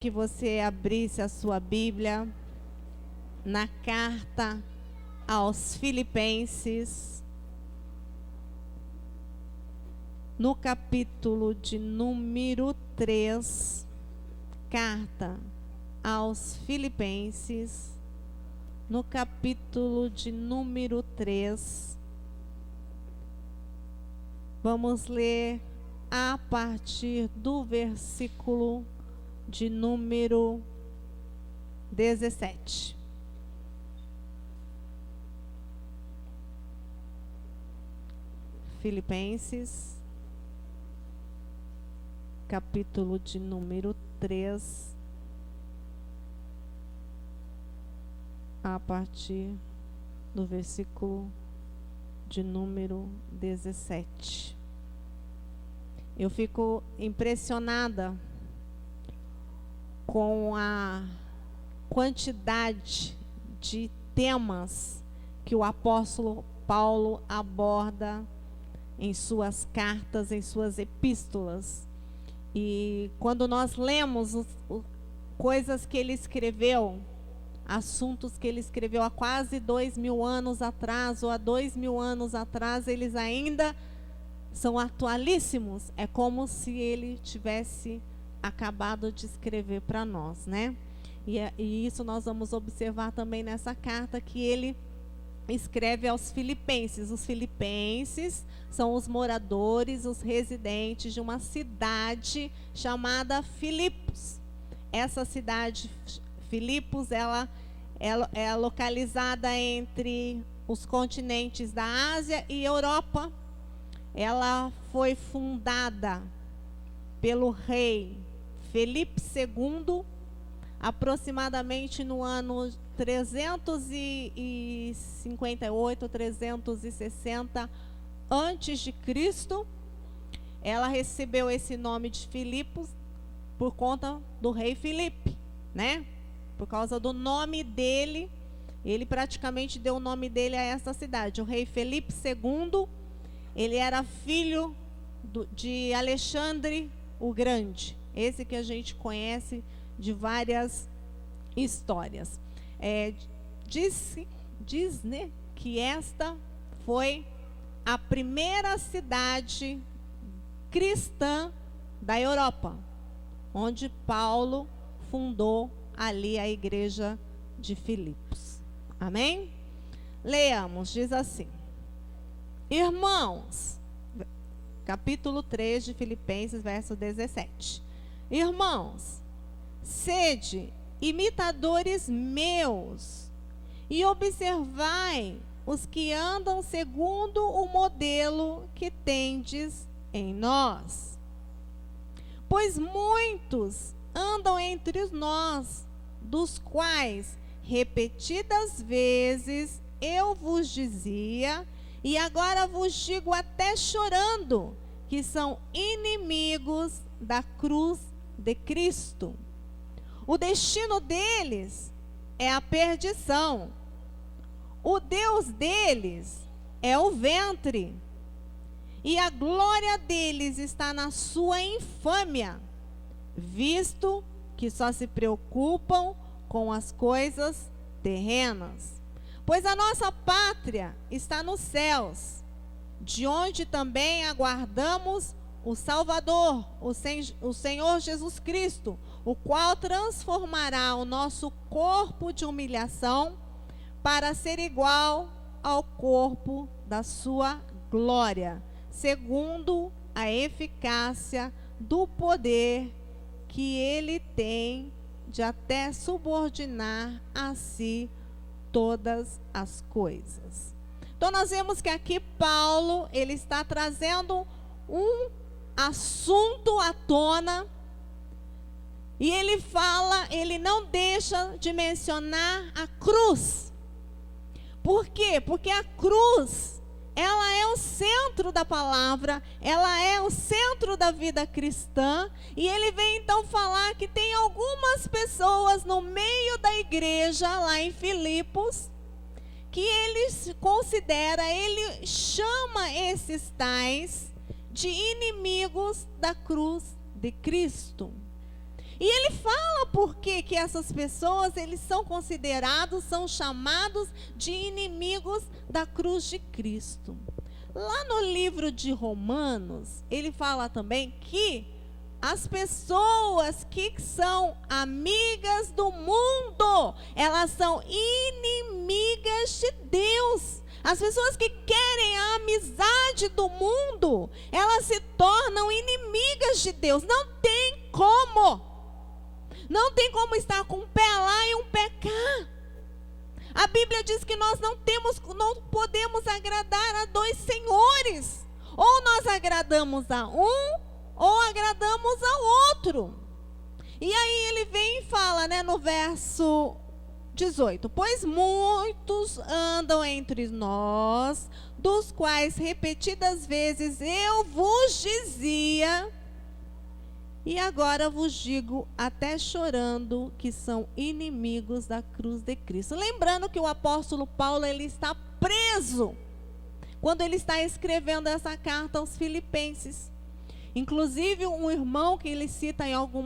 Que você abrisse a sua Bíblia na carta aos Filipenses, no capítulo de número 3, carta aos Filipenses, no capítulo de número 3, vamos ler a partir do versículo de número 17. Filipenses, capítulo de número 3, a partir do versículo de número 17. Eu fico impressionada com a quantidade de temas que o apóstolo Paulo aborda em suas cartas, em suas epístolas. E quando nós lemos coisas que ele escreveu, assuntos que ele escreveu há quase 2000 anos atrás, ou há 2000 anos atrás, eles ainda são atualíssimos. É como se ele tivesse acabado de escrever para nós, né? E isso nós vamos observar também nessa carta que ele escreve aos filipenses. Os filipenses são os moradores, os residentes de uma cidade chamada Filipos. Essa cidade, Filipos, ela é localizada entre os continentes da Ásia e Europa. Ela foi fundada pelo rei Filipe II, aproximadamente no ano 358, 360 antes de Cristo. Ela recebeu esse nome de Filipos por conta do rei Filipe, né? Por causa do nome dele, ele praticamente deu o nome dele a essa cidade. O rei Filipe II, ele era filho de Alexandre o Grande, esse que a gente conhece de várias histórias. Diz, né, que esta foi a primeira cidade cristã da Europa, onde Paulo fundou ali a igreja de Filipos. Amém? Leamos, diz assim: Irmãos, capítulo 3 de Filipenses, verso 17. Irmãos, sede imitadores meus e observai os que andam segundo o modelo que tendes em nós. Pois muitos andam entre nós, dos quais repetidas vezes eu vos dizia, e agora vos digo até chorando, que são inimigos da cruz de Cristo. O destino deles é a perdição. O Deus deles é o ventre. E a glória deles está na sua infâmia, visto que só se preocupam com as coisas terrenas. Pois a nossa pátria está nos céus, de onde também aguardamos o Salvador, o Senhor Jesus Cristo, o qual transformará o nosso corpo de humilhação para ser igual ao corpo da sua glória, segundo a eficácia do poder que ele tem de até subordinar a si todas as coisas. Então nós vemos que aqui Paulo, ele está trazendo um assunto à tona, e ele não deixa de mencionar a cruz. Por quê? Porque a cruz, ela é o centro da palavra, ela é o centro da vida cristã, e ele vem então falar que tem algumas pessoas no meio da igreja, lá em Filipos, que ele chama esses tais de inimigos da cruz de Cristo. E ele fala por que essas pessoas, eles são considerados, são chamados de inimigos da cruz de Cristo. Lá no livro de Romanos, ele fala também que as pessoas que são amigas do mundo, elas são inimigas de Deus. As pessoas que querem a amizade do mundo, elas se tornam inimigas de Deus. Não tem como. Não tem como estar com um pé lá e um pé cá. A Bíblia diz que nós não podemos agradar a dois senhores. Ou nós agradamos a um, ou agradamos ao outro. E aí ele vem e fala, no verso 18: pois muitos andam entre nós, dos quais repetidas vezes eu vos dizia, e agora vos digo, até chorando, que são inimigos da cruz de Cristo. Lembrando que o apóstolo Paulo, ele está preso quando ele está escrevendo essa carta aos Filipenses. Inclusive, um irmão que ele cita em algum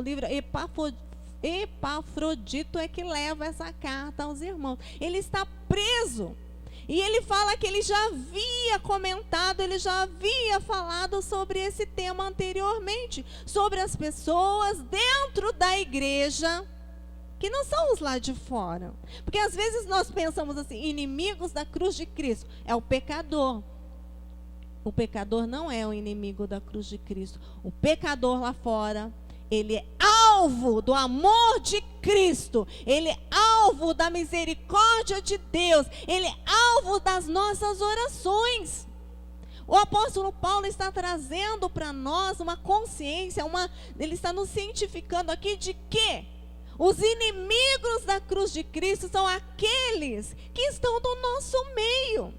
livro, Epafrodito, é que leva essa carta aos irmãos. Ele está preso. E ele fala que ele já havia comentado, ele já havia falado sobre esse tema anteriormente, sobre as pessoas dentro da igreja, que não são os lá de fora. Porque às vezes nós pensamos assim, inimigos da cruz de Cristo, é o pecador. O pecador não é o inimigo da cruz de Cristo. O pecador lá fora, ele é alvo do amor de Cristo. Ele é alvo da misericórdia de Deus. Ele é alvo das nossas orações. O apóstolo Paulo está trazendo para nós uma consciência, ele está nos cientificando aqui de que os inimigos da cruz de Cristo são aqueles que estão no nosso meio.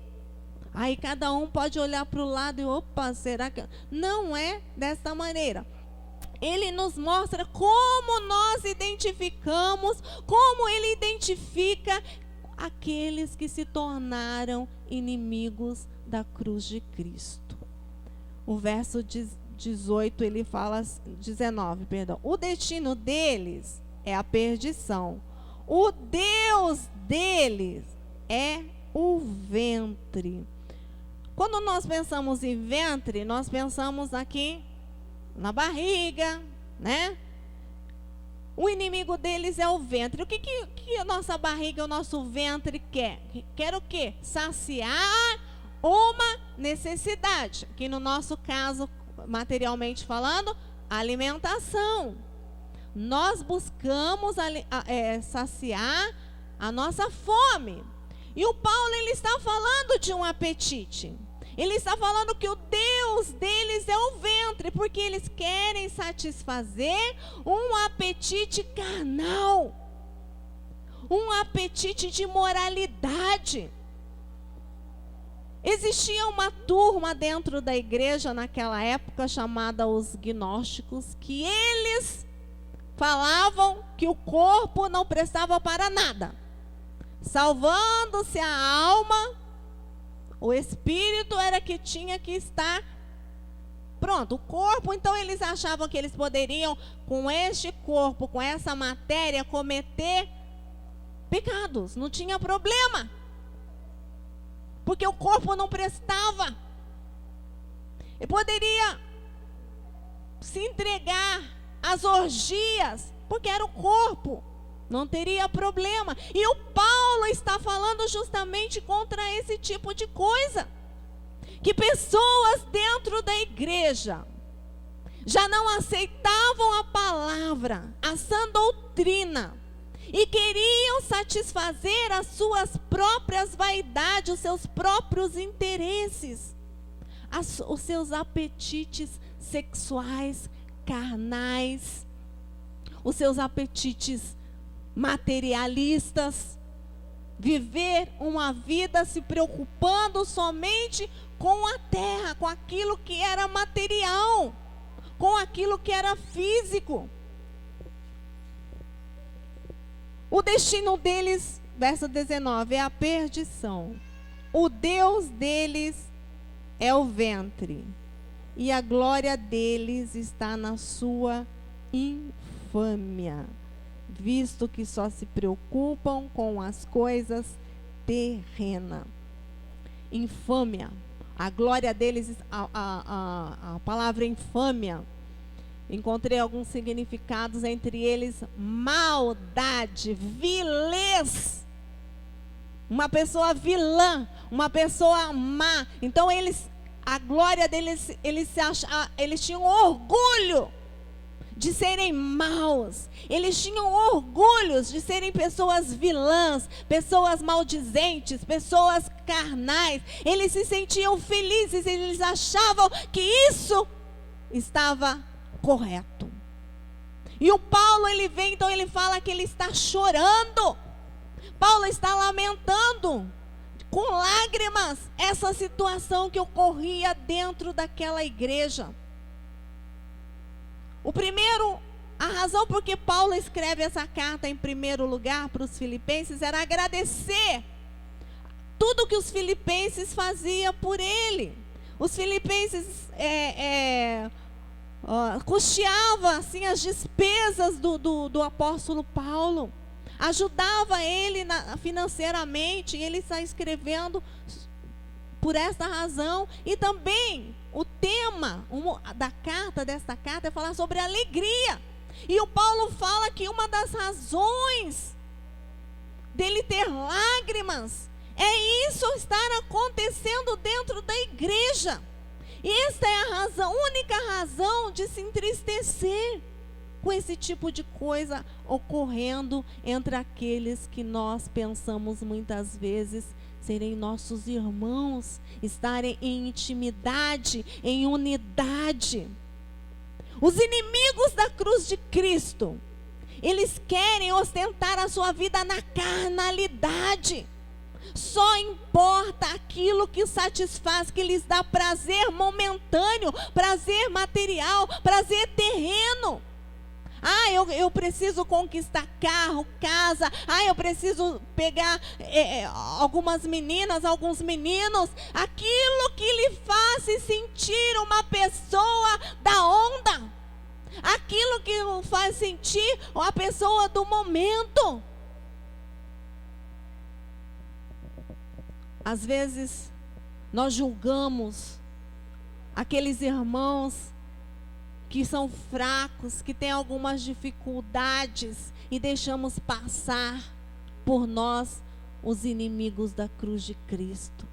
Aí cada um pode olhar para o lado e, opa, será que... Não é dessa maneira. Ele nos mostra como nós identificamos, como ele identifica aqueles que se tornaram inimigos da cruz de Cristo. O verso 19, o destino deles é a perdição. O Deus deles é o ventre. Quando nós pensamos em ventre, nós pensamos aqui na barriga, O inimigo deles é o ventre. O que a nossa barriga, o nosso ventre quer? Quer o quê? Saciar uma necessidade. Que no nosso caso, materialmente falando, alimentação. Nós buscamos saciar a nossa fome. E o Paulo, ele está falando de um apetite. Ele está falando que o Deus deles é o ventre, porque eles querem satisfazer um apetite carnal, um apetite de moralidade. Existia uma turma dentro da igreja naquela época chamada os gnósticos, que eles falavam que o corpo não prestava para nada. Salvando-se a alma, o espírito era que tinha que estar pronto. O corpo, então eles achavam que eles poderiam, com este corpo, com essa matéria, cometer pecados. Não tinha problema. Porque o corpo não prestava. E poderia se entregar às orgias, porque era o corpo. Não teria problema. E o Paulo está falando justamente contra esse tipo de coisa. Que pessoas dentro da igreja já não aceitavam a palavra, a sã doutrina, e queriam satisfazer as suas próprias vaidades, os seus próprios interesses, os seus apetites sexuais, carnais, os seus apetites materialistas, viver uma vida se preocupando somente com a terra, com aquilo que era material, com aquilo que era físico. O destino deles, verso 19, é a perdição. O Deus deles é o ventre, e a glória deles está na sua infâmia, visto que só se preocupam com as coisas terrenas. Infâmia. A glória deles, a palavra infâmia, encontrei alguns significados, entre eles maldade, vilez. Uma pessoa vilã, uma pessoa má. Então a glória deles, eles tinham orgulho de serem maus. Eles tinham orgulho de serem pessoas vilãs, pessoas maldizentes, pessoas carnais. Eles se sentiam felizes, eles achavam que isso estava correto. E o Paulo, ele vem, então ele fala que ele está chorando. Paulo está lamentando com lágrimas essa situação que ocorria dentro daquela igreja. A razão por que Paulo escreve essa carta em primeiro lugar para os filipenses era agradecer tudo que os filipenses faziam por ele. Os filipenses custeavam assim, as despesas do apóstolo Paulo. Ajudava ele financeiramente, e ele está escrevendo por essa razão. E também o tema desta carta é falar sobre alegria. E o Paulo fala que uma das razões dele ter lágrimas é isso estar acontecendo dentro da igreja. E esta é a única razão de se entristecer com esse tipo de coisa ocorrendo entre aqueles que nós pensamos muitas vezes serem nossos irmãos, estarem em intimidade, em unidade. Os inimigos da cruz de Cristo, eles querem ostentar a sua vida na carnalidade. Só importa aquilo que satisfaz, que lhes dá prazer momentâneo, prazer material, prazer terreno. Eu preciso conquistar carro, casa. Eu preciso pegar algumas meninas, alguns meninos. Aquilo que lhe faz se sentir uma pessoa da onda. Aquilo que o faz sentir uma pessoa do momento. Às vezes, nós julgamos aqueles irmãos que são fracos, que têm algumas dificuldades, e deixamos passar por nós os inimigos da cruz de Cristo.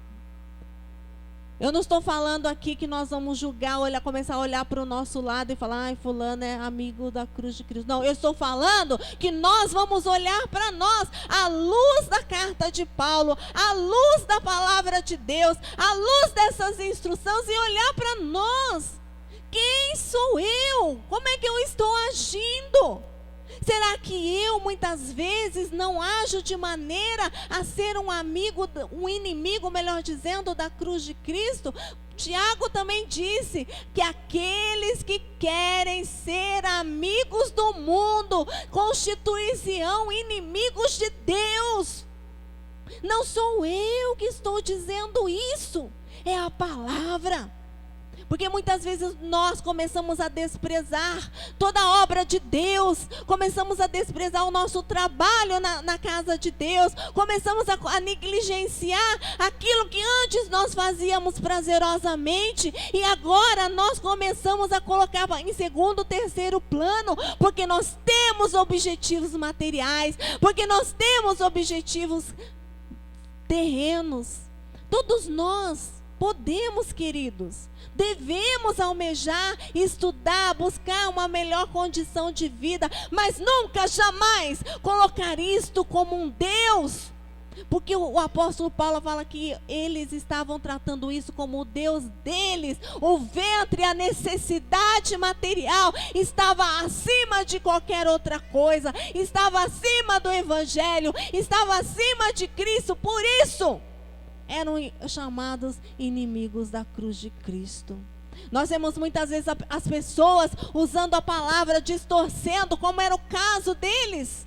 Eu não estou falando aqui que nós vamos julgar, começar a olhar para o nosso lado e falar, fulano é amigo da cruz de Cristo. Não, eu estou falando que nós vamos olhar para nós, à luz da carta de Paulo, à luz da palavra de Deus, à luz dessas instruções, e olhar para nós. Quem sou eu? Como é que eu estou agindo? Será que eu muitas vezes não ajo de maneira a ser um inimigo, melhor dizendo, da cruz de Cristo? Tiago também disse que aqueles que querem ser amigos do mundo constituir-se-ão inimigos de Deus. Não sou eu que estou dizendo isso, é a palavra. Porque muitas vezes nós começamos a desprezar toda a obra de Deus, começamos a desprezar o nosso trabalho na casa de Deus, começamos a negligenciar aquilo que antes nós fazíamos prazerosamente, e agora nós começamos a colocar em segundo, terceiro plano, porque nós temos objetivos materiais, porque nós temos objetivos terrenos. Todos nós podemos, queridos, devemos almejar, estudar, buscar uma melhor condição de vida, mas nunca, jamais colocar isto como um Deus, porque o apóstolo Paulo fala que eles estavam tratando isso como o Deus deles. O ventre, a necessidade material estava acima de qualquer outra coisa, estava acima do evangelho, estava acima de Cristo. Por isso eram chamados inimigos da cruz de Cristo. Nós vemos muitas vezes as pessoas usando a palavra, distorcendo, como era o caso deles.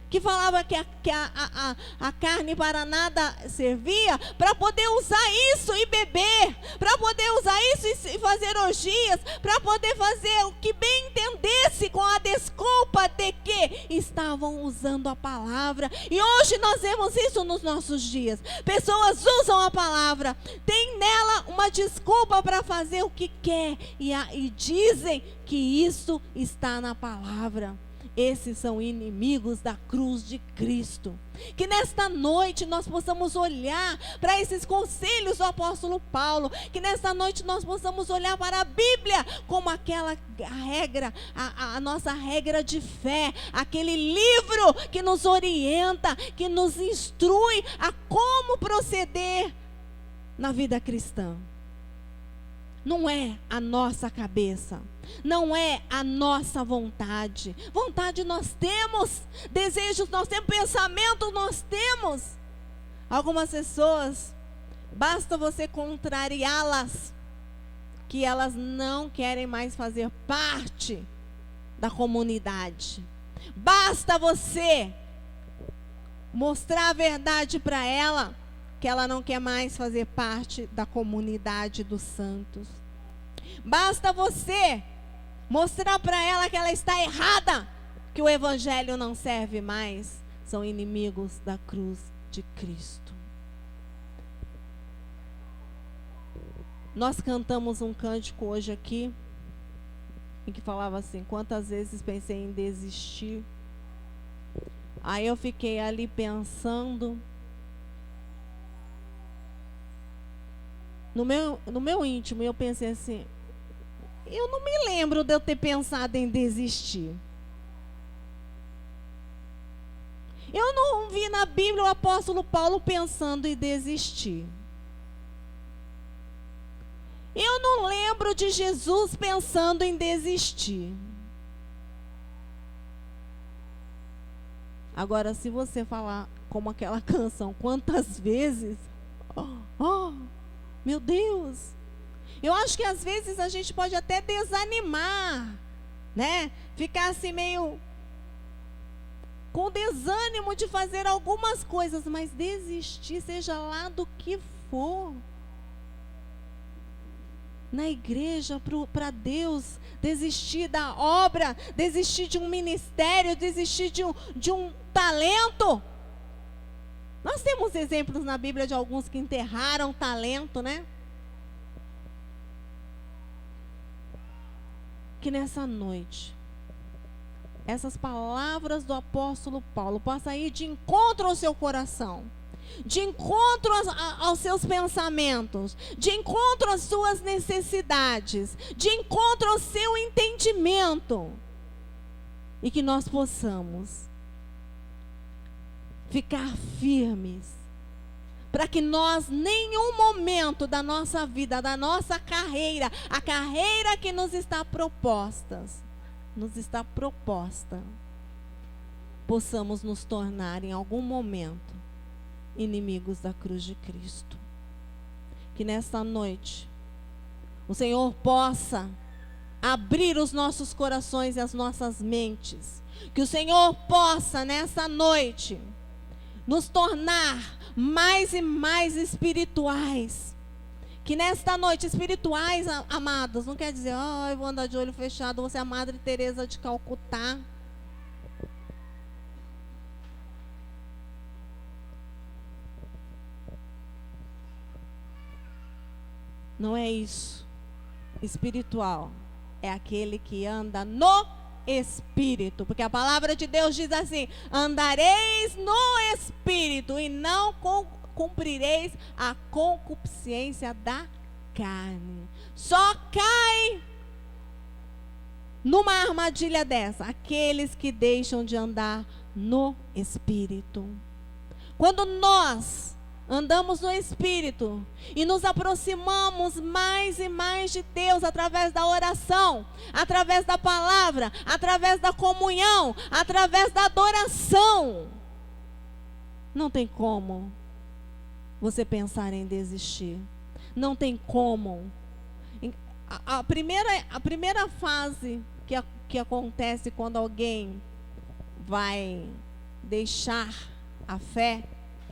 que falava que a carne para nada servia, para poder usar isso e beber, para poder usar isso e fazer orgias, para poder fazer o que bem entendesse, com a desculpa de que estavam usando a palavra. E hoje nós vemos isso nos nossos dias. Pessoas usam a palavra, tem nela uma desculpa para fazer o que quer e dizem que isso está na palavra. Esses são inimigos da cruz de Cristo. Que nesta noite nós possamos olhar para esses conselhos do apóstolo Paulo. Que nesta noite nós possamos olhar para a Bíblia como aquela regra, a nossa regra de fé. Aquele livro que nos orienta, que nos instrui a como proceder na vida cristã. Não é a nossa cabeça, não é a nossa vontade. Vontade nós temos, desejos nós temos, pensamentos nós temos. Algumas pessoas, basta você contrariá-las, que elas não querem mais fazer parte da comunidade. Basta você mostrar a verdade para ela, que ela não quer mais fazer parte da comunidade dos santos. Basta você mostrar para ela que ela está errada, que o evangelho não serve mais. São inimigos da cruz de Cristo. Nós cantamos um cântico hoje aqui, em que falava assim: quantas vezes pensei em desistir. Aí eu fiquei ali pensando, no meu íntimo, eu pensei assim, eu não me lembro de eu ter pensado em desistir. Eu não vi na Bíblia o apóstolo Paulo pensando em desistir. Eu não lembro de Jesus pensando em desistir. Agora, se você falar como aquela canção, quantas vezes, meu Deus, eu acho que às vezes a gente pode até desanimar, né? Ficar assim meio com desânimo de fazer algumas coisas, mas desistir, seja lá do que for, na igreja, para Deus, desistir da obra, desistir de um ministério, desistir de um talento. Nós temos exemplos na Bíblia de alguns que enterraram talento, né? Que nessa noite, essas palavras do apóstolo Paulo possam ir de encontro ao seu coração, de encontro aos seus pensamentos, de encontro às suas necessidades, de encontro ao seu entendimento, e que nós possamos ficar firmes, para que nós, nenhum momento da nossa vida, da nossa carreira, a carreira que nos está proposta, possamos nos tornar em algum momento inimigos da cruz de Cristo. Que nesta noite o Senhor possa abrir os nossos corações e as nossas mentes, que o Senhor possa nessa noite nos tornar mais e mais espirituais. Que nesta noite, espirituais, amados, não quer dizer, eu vou andar de olho fechado, você é a Madre Teresa de Calcutá. Não é isso. Espiritual é aquele que anda no Espírito, porque a palavra de Deus diz assim: andareis no Espírito e não cumprireis a concupiscência da carne. Só cai numa armadilha dessa aqueles que deixam de andar no Espírito. Quando nós andamos no Espírito e nos aproximamos mais e mais de Deus através da oração, através da palavra, através da comunhão, através da adoração, não tem como você pensar em desistir. Não tem como. A primeira fase que acontece quando alguém vai deixar a fé,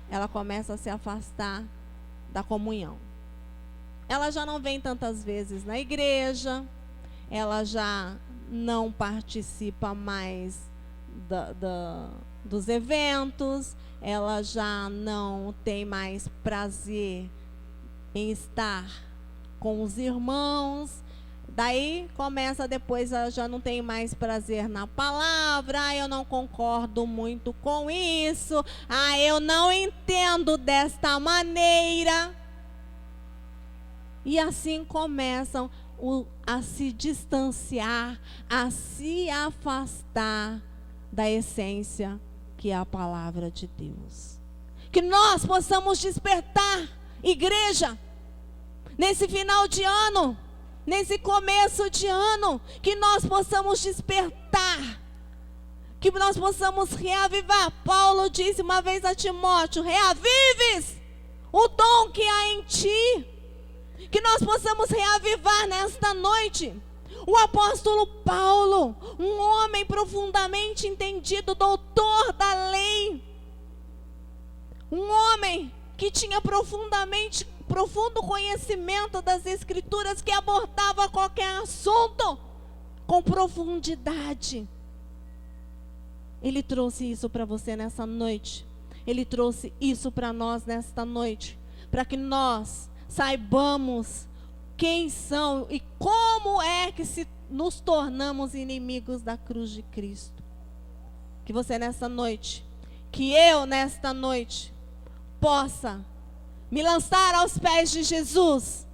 ela começa a se afastar da comunhão. Ela já não vem tantas vezes na igreja, ela já não participa mais dos eventos, ela já não tem mais prazer em estar com os irmãos. Daí começa depois, ela já não tem mais prazer na palavra. Eu não concordo muito com isso. Eu não entendo desta maneira. E assim começam a se distanciar, a se afastar da essência que é a palavra de Deus. Que nós possamos despertar, igreja, nesse final de ano, nesse começo de ano, que nós possamos despertar, que nós possamos reavivar. Paulo disse uma vez a Timóteo: reavives o dom que há em ti. Que nós possamos reavivar nesta noite. O apóstolo Paulo, um homem profundamente entendido, doutor da lei, um homem que tinha profundo conhecimento das Escrituras, que abordava qualquer assunto com profundidade. Ele trouxe isso para você nessa noite. Ele trouxe isso para nós nesta noite, para que nós saibamos quem são e como é que nos tornamos inimigos da cruz de Cristo. Que você nesta noite, que eu nesta noite, possa me lançar aos pés de Jesus,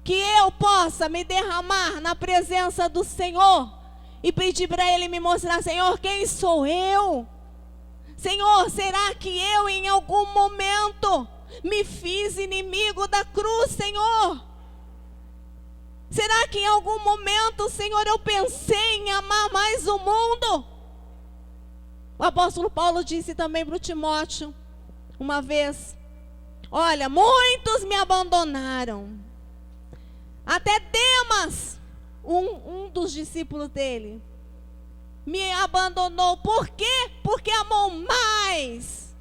que eu possa me derramar na presença do Senhor e pedir para Ele me mostrar: Senhor, quem sou eu? Senhor, será que eu em algum momento me fiz inimigo da cruz, Senhor? Será que em algum momento, Senhor, eu pensei em amar mais o mundo? O apóstolo Paulo disse também para o Timóteo, uma vez: olha, muitos me abandonaram. Até Demas, um dos discípulos dele, me abandonou. Por quê? Porque amou mais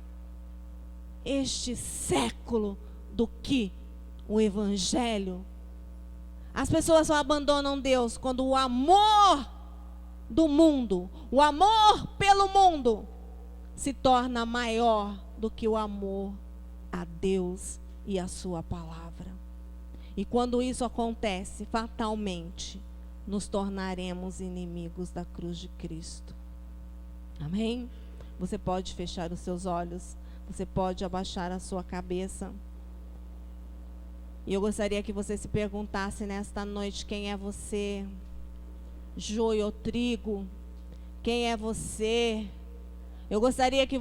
este século do que o evangelho. As pessoas só abandonam Deus quando o amor do mundo, o amor pelo mundo, se torna maior do que o amor a Deus e a sua palavra. E quando isso acontece, fatalmente, nos tornaremos inimigos da cruz de Cristo. Amém? Você pode fechar os seus olhos, você pode abaixar a sua cabeça. E eu gostaria que você se perguntasse nesta noite: quem é você? Joio ou trigo? Quem é você? Eu gostaria que